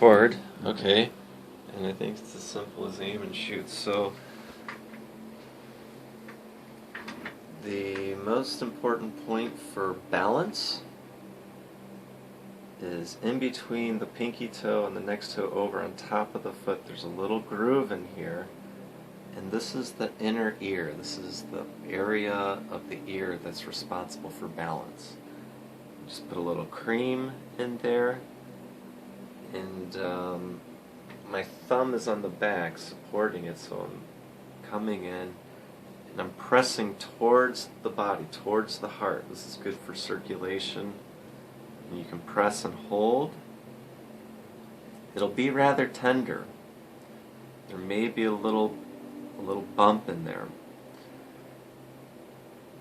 record. Okay. And I think it's as simple as aim and shoot. So the most important point for balance is in between the pinky toe and the next toe over on top of the foot. There's a little groove in here, and this is the inner ear. This is the area of the ear that's responsible for balance. Just put a little cream in there, and my thumb is on the back supporting it, so I'm coming in and I'm pressing towards the body, towards the heart. This is good for circulation. And you can press and hold. It'll be rather tender. There may be a little bump in there.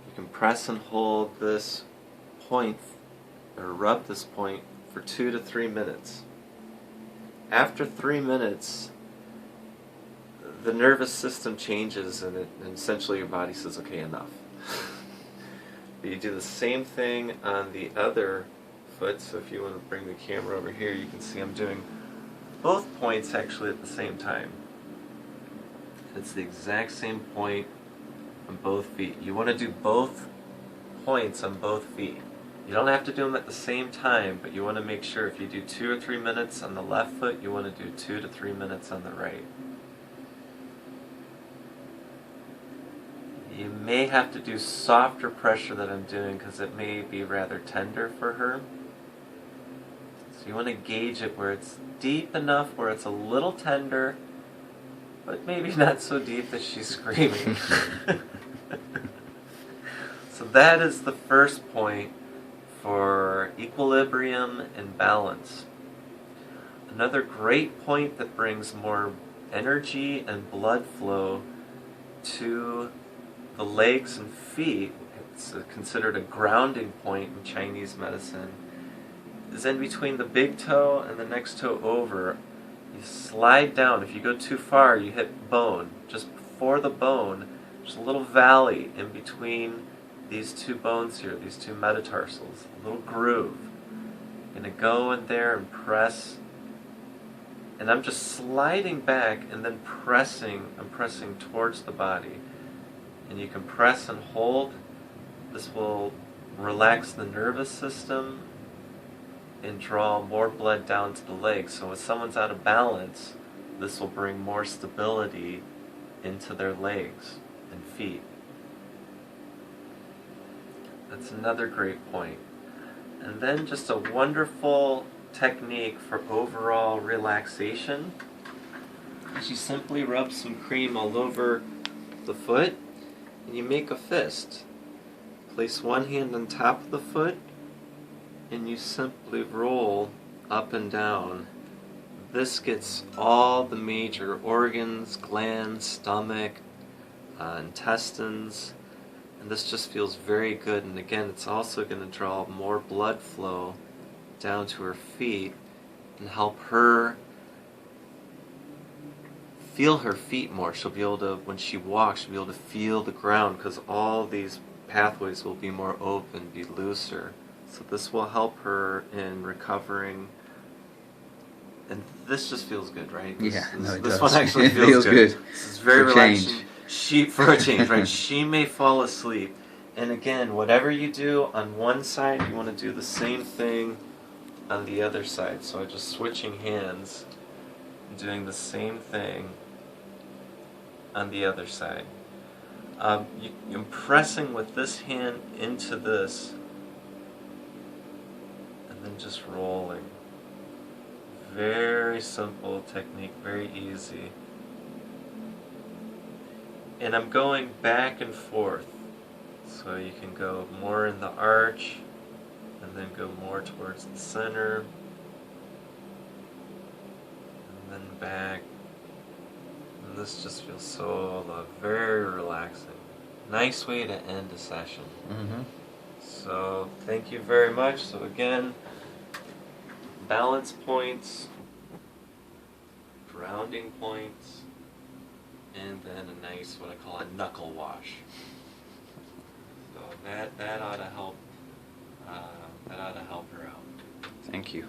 You can press and hold this point, or rub this point, for 2 to 3 minutes. After 3 minutes, the nervous system changes, and essentially your body says, okay, enough. But you do the same thing on the other foot. So if you want to bring the camera over here, you can see I'm doing both points actually at the same time. It's the exact same point on both feet. You want to do both points on both feet. You don't have to do them at the same time, but you want to make sure if you do 2 or 3 minutes on the left foot, you want to do 2 to 3 minutes on the right. You may have to do softer pressure than I'm doing because it may be rather tender for her. So you want to gauge it where it's deep enough, where it's a little tender, but maybe not so deep that she's screaming. So that is the first point for equilibrium and balance. Another great point that brings more energy and blood flow to the legs and feet, it's considered a grounding point in Chinese medicine, is in between the big toe and the next toe over. You slide down. If you go too far, you hit bone. Just before the bone, there's a little valley in between these two bones here, these two metatarsals, a little groove. I'm going to go in there and press, and I'm just sliding back and then pressing. I'm pressing towards the body. And you can press and hold. This will relax the nervous system and draw more blood down to the legs. So if someone's out of balance, this will bring more stability into their legs and feet. That's another great point. And then just a wonderful technique for overall relaxation is you simply rub some cream all over the foot and you make a fist. Place one hand on top of the foot and you simply roll up and down. This gets all the major organs, glands, stomach, intestines, and this just feels very good. And again, it's also going to draw more blood flow down to her feet and help her feel her feet more. She'll be able to, when she walks, she'll be able to feel the ground because all these pathways will be more open, be looser. So this will help her in recovering. And this just feels good, right? Yeah, it this does. one actually It feels good. This is very relaxing. For a change, right? She may fall asleep. And again, whatever you do on one side, you want to do the same thing on the other side. So I'm just switching hands, doing the same thing on the other side. I'm pressing with this hand into this, and then just rolling. Very simple technique, very easy. And I'm going back and forth. So you can go more in the arch, and then go more towards the center, and then back. And this just feels so very relaxing. Nice way to end a session. Mm-hmm. So thank you very much. So again, balance points, grounding points, and then a nice, what I call a knuckle wash. So that ought to help. That ought to help her out. Thank you.